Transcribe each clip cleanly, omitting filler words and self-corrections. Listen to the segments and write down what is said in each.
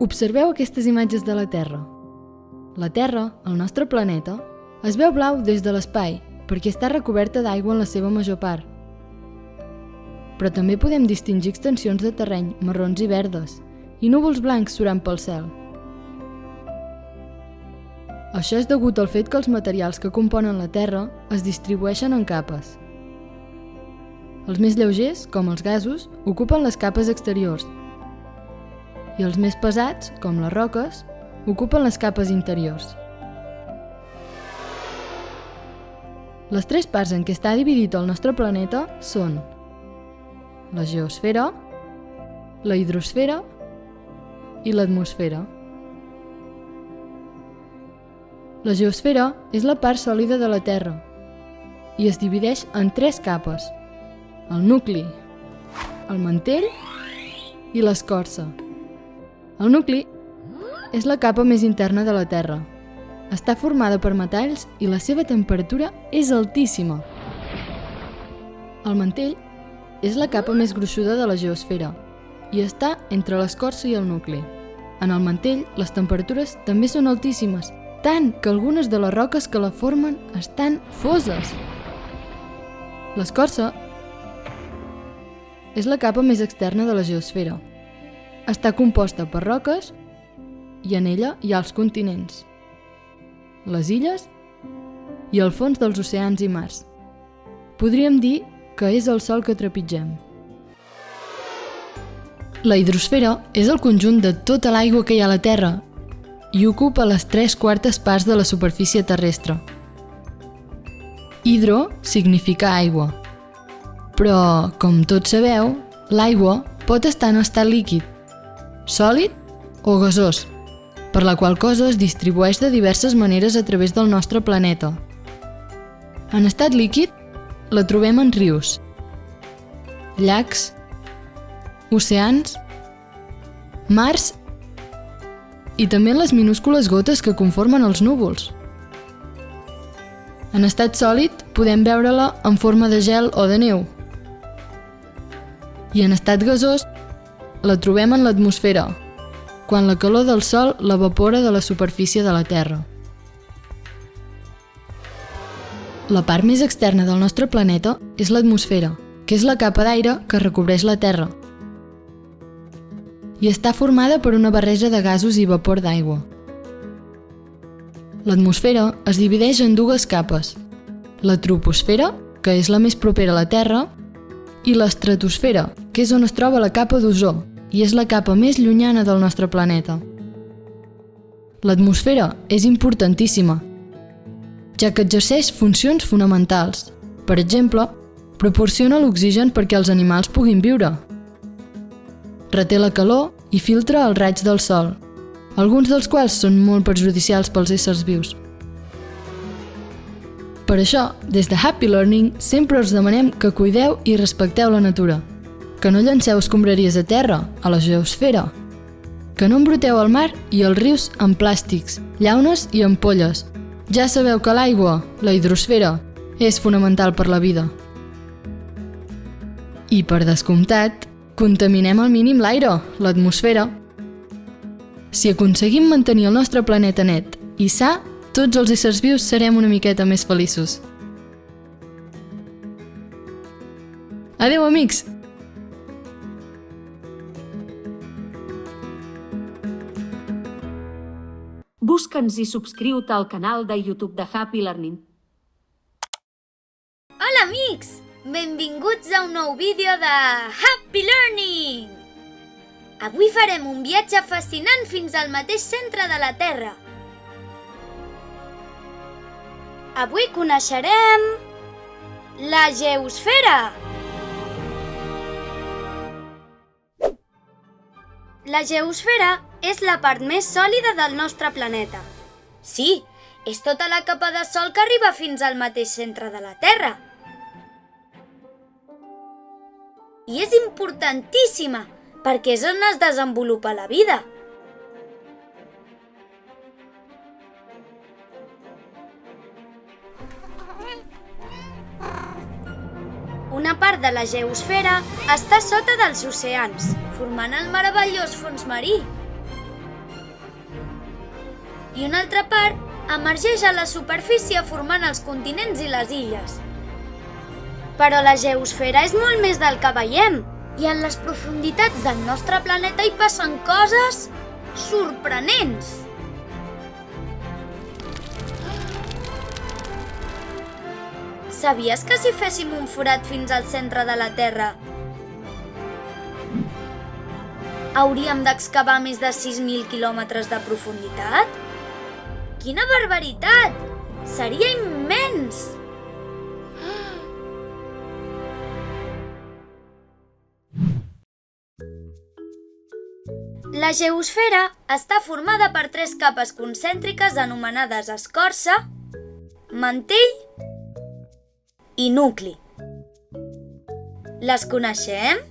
Observeu aquestes imatges de la Terra. La Terra, el nostre planeta, es veu blau des de l'espai perquè està recoberta d'aigua en la seva major part. Però també podem distingir extensions de terreny marrons i verdes i núvols blancs surant pel cel. Això és degut al fet que els materials que componen la Terra es distribueixen en capes. Els més lleugers, com els gasos, ocupen les capes exteriors i els més pesats, com les roques, ocupen les capes interiors. Les tres parts en què està dividit el nostre planeta són la geosfera, la hidrosfera i l'atmosfera. La geosfera és la part sòlida de la Terra i es divideix en tres capes: el nucli, el mantell i l'escorça. El nucli és la capa més interna de la Terra. Està formada per metalls i la seva temperatura és altíssima. El mantell és la capa més gruixuda de la geosfera i està entre l'escorça i el nucli. En el mantell, les temperatures també són altíssimes, tant que algunes de les roques que la formen estan foses. L'escorça és la capa més externa de la geosfera. Està composta per roques i en ella hi ha els continents, les illes i el fons dels oceans i mars. Podríem dir que és el sòl que trepitgem. La hidrosfera és el conjunt de tota l'aigua que hi ha a la Terra i ocupa les 3/4 parts de la superfície terrestre. Hidro significa aigua, però, com tots sabeu, l'aigua pot estar en estat líquid, sòlid o gasós, per la qual cosa es distribueix de diverses maneres a través del nostre planeta. En estat líquid la trobem en rius, llacs, oceans, mars i també en les minúscules gotes que conformen els núvols. En estat sòlid podem veure-la en forma de gel o de neu. I en estat gasós la trobem en l'atmosfera, quan la calor del Sol l'evapora de la superfície de la Terra. La part més externa del nostre planeta és l'atmosfera, que és la capa d'aire que recobreix la Terra. I està formada per una barreja de gasos i vapor d'aigua. L'atmosfera es divideix en dues capes: la troposfera, que és la més propera a la Terra, i l'estratosfera, que és on es troba la capa d'ozó, i és la capa més llunyana del nostre planeta. L'atmosfera és importantíssima, ja que exerceix funcions fonamentals. Per exemple, proporciona l'oxigen perquè els animals puguin viure. Reté la calor i filtra els raigs del sol, alguns dels quals són molt perjudicials pels éssers vius. Per això, des de Happy Learning sempre us demanem que cuideu i respecteu la natura, que no llanceu escombraries a terra, a la geosfera, que no embruteu el mar i els rius amb plàstics, llaunes i ampolles. Ja sabeu que l'aigua, la hidrosfera, és fonamental per la vida. I per descomptat, contaminem al mínim l'aire, l'atmosfera. Si aconseguim mantenir el nostre planeta net i sa, tots els éssers vius serem una miqueta més feliços. Adéu, amics! Busca'ns i subscriu-te al canal de YouTube de Happy Learning. Hola, amics! Benvinguts a un nou vídeo de Happy Learning! Avui farem un viatge fascinant fins al mateix centre de la Terra. Avui coneixerem la geosfera. La geosfera és la part més sòlida del nostre planeta. Sí, és tota la capa de sol que arriba fins al mateix centre de la Terra. I és importantíssima, perquè és on es desenvolupa la vida. Una part de la geosfera està sota dels oceans, formant el meravellós fons marí. i una altra part emergeix a la superfície formant els continents i les illes. Però la geosfera és molt més del que veiem i en les profunditats del nostre planeta hi passen coses sorprenents. Sabies que si féssim un forat fins al centre de la Terra hauríem d'excavar més de 6.000 quilòmetres de profunditat? Quina barbaritat! Seria immens! La geosfera està formada per 3 capes concèntriques anomenades escorça, mantell i nucli. Les coneixem?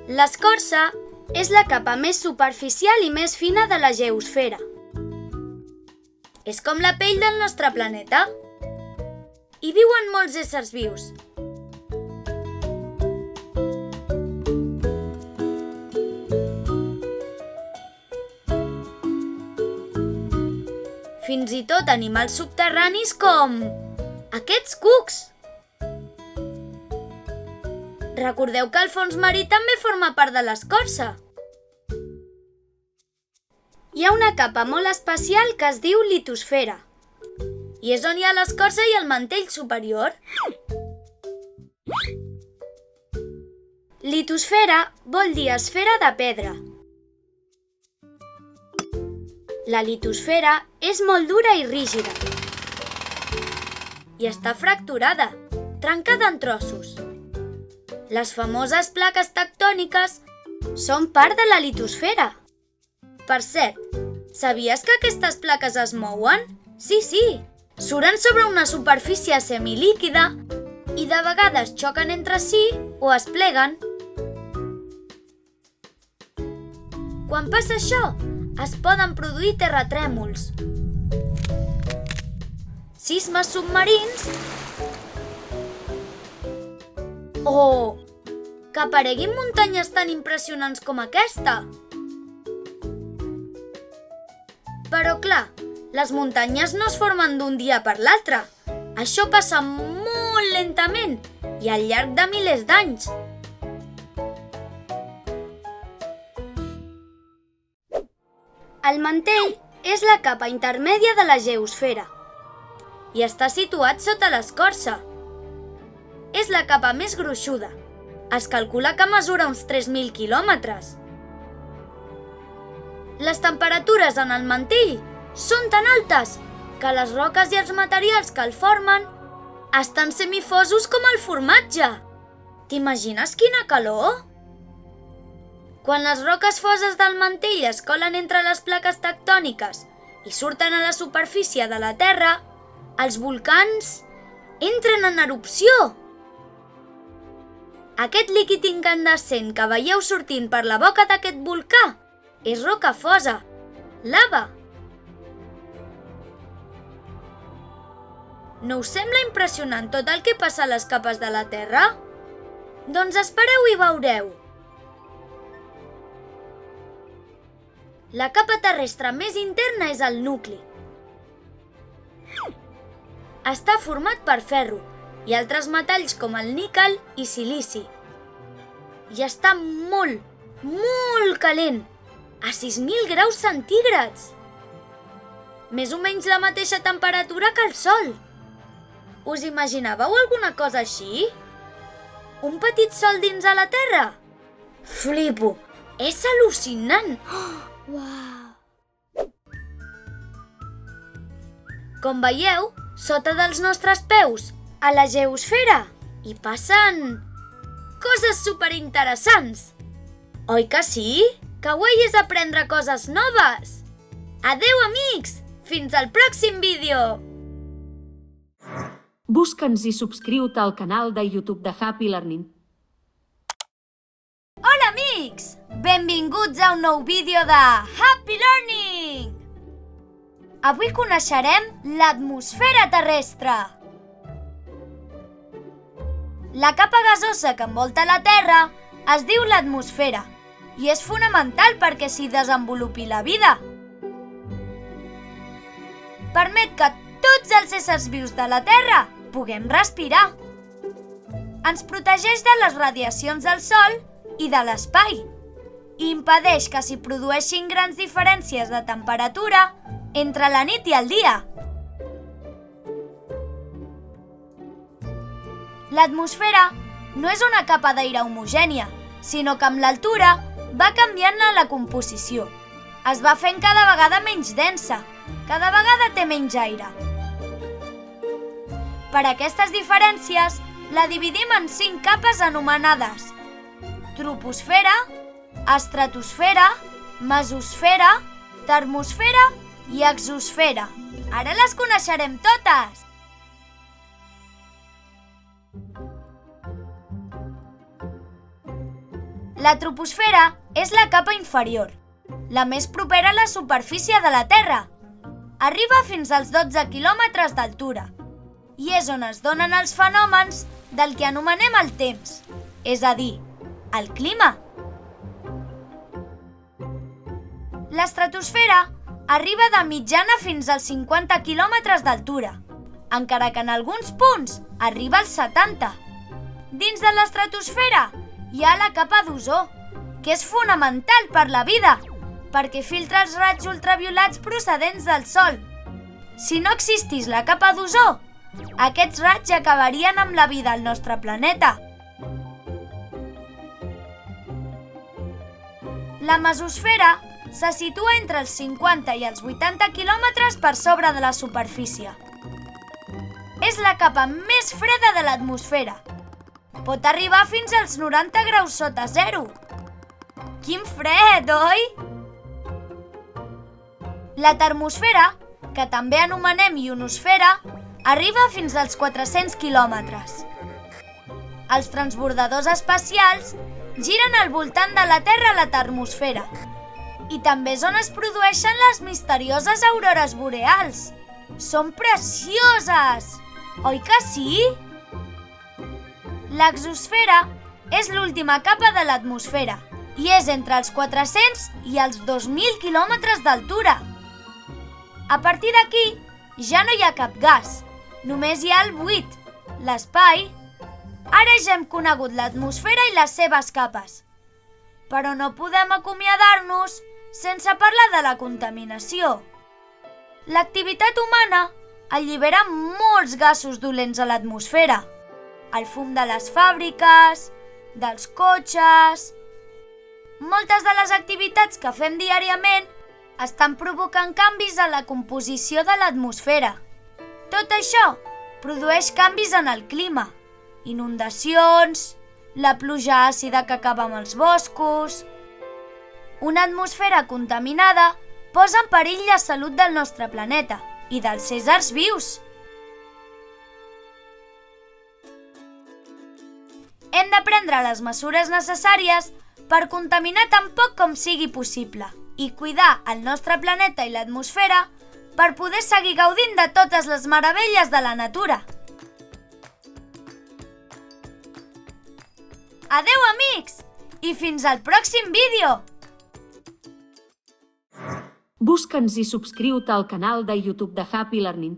L'escorça és la capa més superficial i més fina de la geosfera. És com la pell del nostre planeta. Hi viuen molts éssers vius. Fins i tot animals subterranis com aquests cucs. Recordeu que el fons marí també forma part de l'escorça. Hi ha una capa molt especial que es diu litosfera, i és on hi ha l'escorça i el mantell superior. Litosfera vol dir esfera de pedra. La litosfera és molt dura i rígida i està fracturada, trencada en trossos. Les famoses plaques tectòniques són part de la litosfera. Per cert, sabies que aquestes plaques es mouen? Sí, suren sobre una superfície semilíquida i de vegades xoquen entre si o es pleguen. Quan passa això, es poden produir terratrèmols, sismes submarins o que apareguin muntanyes tan impressionants com aquesta. Però clar, les muntanyes no es formen d'un dia per l'altre. Això passa molt lentament i al llarg de milers d'anys. El mantell és la capa intermèdia de la geosfera i està situat sota l'escorça. És la capa més gruixuda. Es calcula que mesura uns 3.000 quilòmetres. Les temperatures en el mantell són tan altes que les roques i els materials que el formen estan semifosos com el formatge. T'imagines quina calor? Quan les roques foses del mantell es colen entre les plaques tectòniques i surten a la superfície de la Terra, els volcans entren en erupció. Aquest líquid incandescent que veieu sortint per la boca d'aquest volcà és roca fosa, lava. No us sembla impressionant tot el que passa a les capes de la Terra? Doncs espereu i veureu. La capa terrestre més interna és el nucli. Està format per ferro i altres metalls com el níquel i silici. I està molt, molt calent, a 6.000 graus centígrads. Més o menys la mateixa temperatura que el Sol. Us imaginàveu alguna cosa així? Un petit sol dins a la Terra? Flipo! És al·lucinant! Uau! Com veieu, sota dels nostres peus, a la geosfera, hi passen coses superinteressants. Oi que sí? Que guai és aprendre coses noves! Adeu, amics! Fins al pròxim vídeo! Busca'ns i subscriu-te al canal de YouTube de Happy Learning. Hola, amics! Benvinguts a un nou vídeo de Happy Learning! Avui coneixerem l'atmosfera terrestre. La capa gasosa que envolta la Terra es diu l'atmosfera i és fonamental perquè s'hi desenvolupi la vida. permet que tots els éssers vius de la Terra puguem respirar. Ens protegeix de les radiacions del Sol i de l'espai i impedeix que s'hi produeixin grans diferències de temperatura entre la nit i el dia. L'atmosfera no és una capa d'aire homogènia, sinó que amb l'altura va canviant-ne la composició. Es va fent cada vegada menys densa, cada vegada té menys aire. Per aquestes diferències, la dividim en 5 capes anomenades troposfera, estratosfera, mesosfera, termosfera i exosfera. Ara les coneixerem totes! La troposfera és la capa inferior, la més propera a la superfície de la Terra. Arriba fins als 12 quilòmetres d'altura i és on es donen els fenòmens del que anomenem el temps, és a dir, el clima. L'estratosfera arriba de mitjana fins als 50 quilòmetres d'altura, encara que en alguns punts arriba als 70. Dins de l'estratosfera hi ha la capa d'ozó, que és fonamental per la vida, perquè filtra els raigs ultraviolats procedents del Sol. Si no existís la capa d'ozó, aquests raigs acabarien amb la vida al nostre planeta. La mesosfera se situa entre els 50 i els 80 quilòmetres per sobre de la superfície. És la capa més freda de l'atmosfera. Pot arribar fins als 90 graus sota zero. Quin fred, oi? La termosfera, que també anomenem ionosfera, arriba fins als 400 quilòmetres. Els transbordadors espacials giren al voltant de la Terra a la termosfera i també és on es produeixen les misterioses aurores boreals. Són precioses! Oi que sí? L'exosfera és l'última capa de l'atmosfera i és entre els 400 i els 2.000 quilòmetres d'altura. A partir d'aquí ja no hi ha cap gas, només hi ha el buit, l'espai. Ara ja hem conegut l'atmosfera i les seves capes. Però no podem acomiadar-nos sense parlar de la contaminació. L'activitat humana allibera molts gasos dolents a l'atmosfera. El fum de les fàbriques, dels cotxes... Moltes de les activitats que fem diàriament estan provocant canvis a la composició de l'atmosfera. Tot això produeix canvis en el clima, inundacions, la pluja àcida que acaba amb els boscos... Una atmosfera contaminada posa en perill la salut del nostre planeta i dels éssers vius. Hem de prendre les mesures necessàries per contaminar tan poc com sigui possible i cuidar el nostre planeta i l'atmosfera per poder seguir gaudint de totes les meravelles de la natura. Adeu, amics! I fins al pròxim vídeo! Busca'ns i subscriu-te al canal de YouTube de Happy Learning.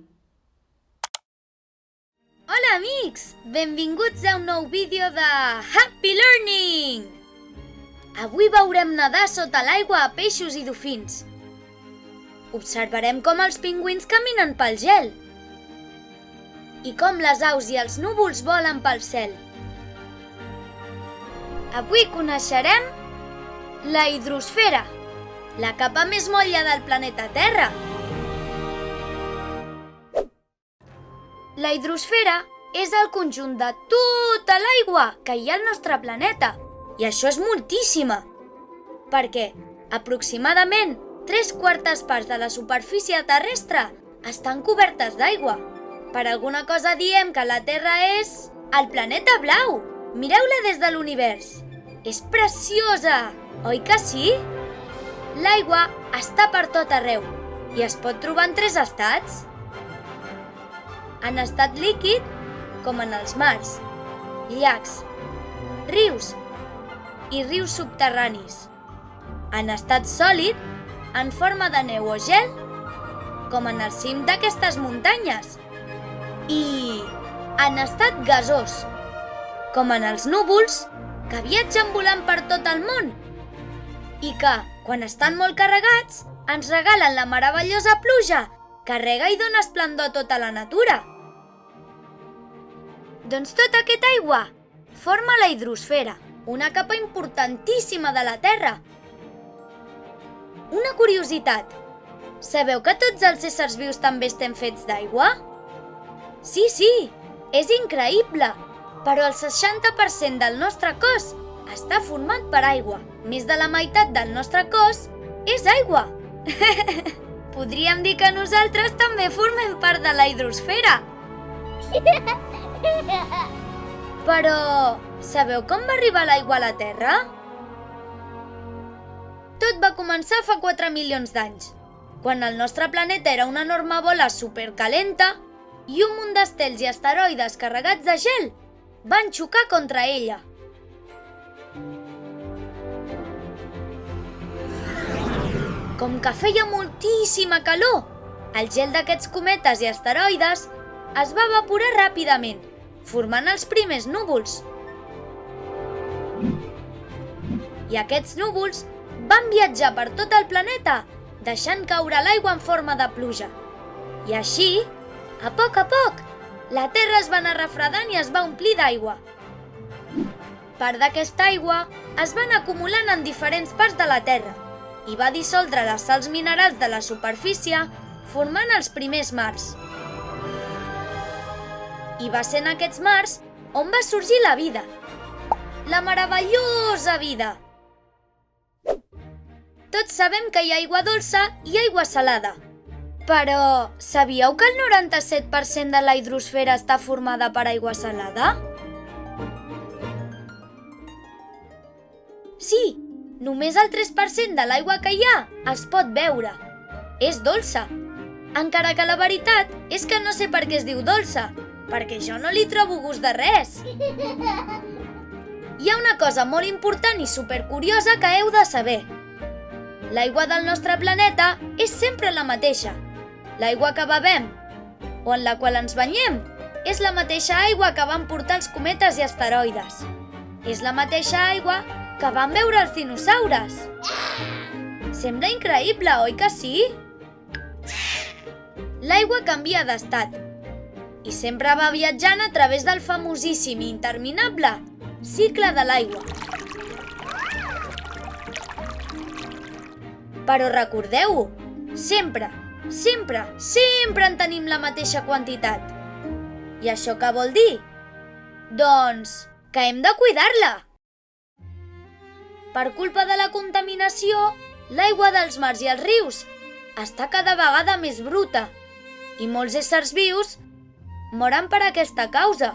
Hola, amics! Benvinguts a un nou vídeo de Happy Learning! Avui veurem nedar sota l'aigua a peixos i dofins. Observarem com els pingüins caminen pel gel i com les aus i els núvols volen pel cel. Avui coneixerem la hidrosfera, la capa més molla del planeta Terra. La hidrosfera és el conjunt de tota l'aigua que hi ha al nostre planeta. I això és moltíssima, perquè aproximadament 3/4 parts de la superfície terrestre estan cobertes d'aigua. Per alguna cosa diem que la Terra és el planeta blau. Mireu-la des de l'univers. És preciosa, oi que sí? L'aigua està per tot arreu i es pot trobar en 3 estats. En estat líquid, com en els mars, llacs, rius i rius subterranis. En estat sòlid, en forma de neu o gel, com en el cim d'aquestes muntanyes. I en estat gasós, com en els núvols que viatgen volant per tot el món i que, quan estan molt carregats, ens regalen la meravellosa pluja que rega i dona esplendor a tota la natura. Doncs tota aquesta aigua forma la hidrosfera, una capa importantíssima de la Terra. Una curiositat, sabeu que tots els éssers vius també estem fets d'aigua? Sí, és increïble, però el 60% del nostre cos està format per aigua. Més de la meitat del nostre cos és aigua. Podríem dir que nosaltres també formem part de la hidrosfera. Però, sabeu com va arribar l'aigua a la Terra? Tot va començar fa 4 milions d'anys, quan el nostre planeta era una enorme bola supercalenta i un munt d'estels i asteroides carregats de gel van xocar contra ella. Com que feia moltíssima calor, el gel d'aquests cometes i asteroides es va evaporar ràpidament, formant els primers núvols. I aquests núvols van viatjar per tot el planeta, deixant caure l'aigua en forma de pluja. I així, a poc, la Terra es va anar refredant i es va omplir d'aigua. Part d'aquesta aigua es va anar acumulant en diferents parts de la Terra i va dissoldre les sals minerals de la superfície, formant els primers mars. I va ser en aquests mars on va sorgir la vida. La meravellosa vida! Tots sabem que hi ha aigua dolça i aigua salada. Però, sabíeu que el 97% de la hidrosfera està formada per aigua salada? Sí, només el 3% de l'aigua que hi ha es pot beure. És dolça. Encara que la veritat és que no sé per què es diu dolça, perquè jo no li trobo gust de res. Hi ha una cosa molt important i supercuriosa que heu de saber. L'aigua del nostre planeta és sempre la mateixa. L'aigua que bevem o en la qual ens banyem és la mateixa aigua que van portar els cometes i asteroides. És la mateixa aigua que van veure els dinosaures. Sembla increïble, oi que sí? L'aigua canvia d'estat i sempre va viatjant a través del famosíssim i interminable cicle de l'aigua. Però recordeu-ho, sempre en tenim la mateixa quantitat. I això què vol dir? Doncs que hem de cuidar-la. Per culpa de la contaminació, l'aigua dels mars i els rius està cada vegada més bruta i molts éssers vius moren per aquesta causa.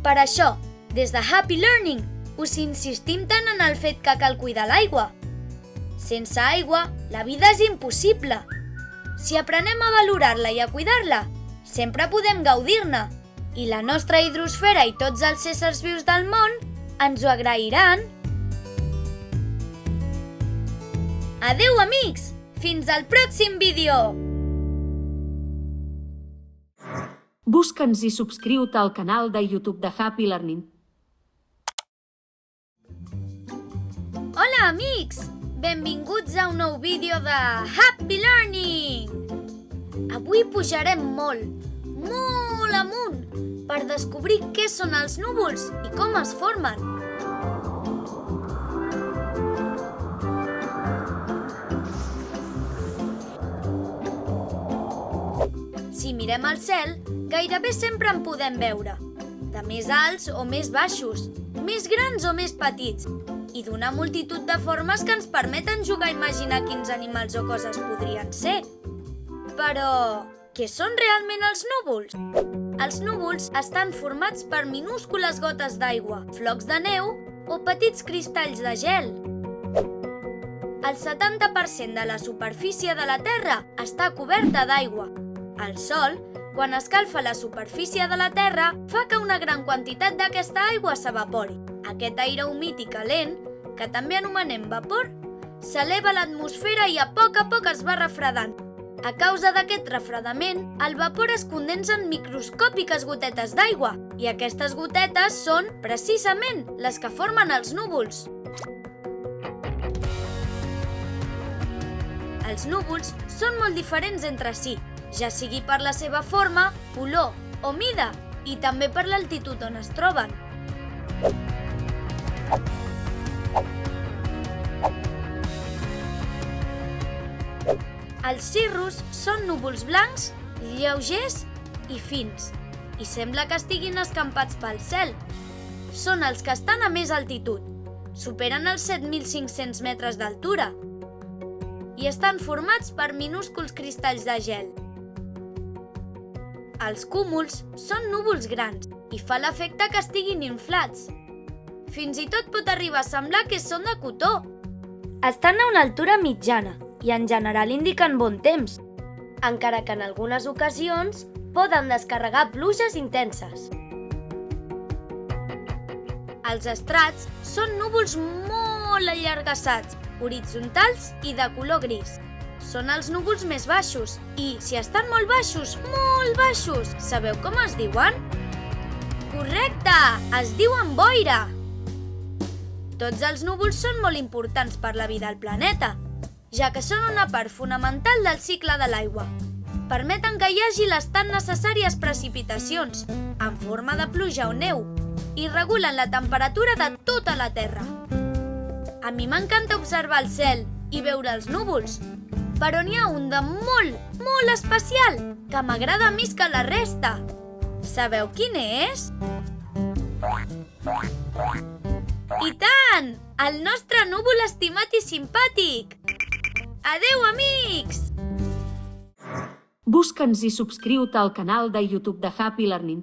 Per això, des de Happy Learning, us insistim tant en el fet que cal cuidar l'aigua. Sense aigua, la vida és impossible. Si aprenem a valorar-la i a cuidar-la, sempre podem gaudir-ne. I la nostra hidrosfera i tots els éssers vius del món ens ho agrairan. Adeu, amics! Fins al pròxim vídeo! Busca'ns i subscriu-te al canal de YouTube de Happy Learning. Hola, amics! Benvinguts a un nou vídeo de Happy Learning! Avui pujarem molt amunt per descobrir què són els núvols i com es formen. Si mirem al cel, gairebé sempre en podem veure, de més alts o més baixos, més grans o més petits, i d'una multitud de formes que ens permeten jugar a imaginar quins animals o coses podrien ser. Però, què són realment els núvols? Els núvols estan formats per minúscules gotes d'aigua, flocs de neu o petits cristalls de gel. El 70% de la superfície de la Terra està coberta d'aigua. El Sol, quan escalfa la superfície de la Terra, fa que una gran quantitat d'aquesta aigua s'evapori. Aquest aire humit i calent, que també anomenem vapor, s'eleva l'atmosfera i a poc es va refredant. A causa d'aquest refredament, el vapor es condensa en microscòpiques gotetes d'aigua i aquestes gotetes són, precisament, les que formen els núvols. Els núvols són molt diferents entre si, ja sigui per la seva forma, color o mida, i també per l'altitud on es troben. Els cirrus són núvols blancs, lleugers i fins, i sembla que estiguin escampats pel cel. Són els que estan a més altitud, superen els 7.500 metres d'altura, i estan formats per minúsculs cristalls de gel. Els cúmuls són núvols grans i fa l'efecte que estiguin inflats. Fins i tot pot arribar a semblar que són de cotó. Estan a una altura mitjana i en general indiquen bon temps, encara que en algunes ocasions poden descarregar pluges intenses. Els estrats són núvols molt allargassats, horitzontals i de color gris. Són els núvols més baixos i, si estan molt baixos, sabeu com es diuen? Correcte! Es diuen boira! Tots els núvols són molt importants per la vida al planeta, ja que són una part fonamental del cicle de l'aigua. Permeten que hi hagi les tan necessàries precipitacions, en forma de pluja o neu, i regulen la temperatura de tota la Terra. A mi m'encanta observar el cel i veure els núvols, però n'hi ha un de molt especial que m'agrada més que la resta. Sabeu quin és? I tant! El nostre núvol estimat i simpàtic! Adeu, amics! Busca'ns i subscriu-te al canal de YouTube de Happy Learning.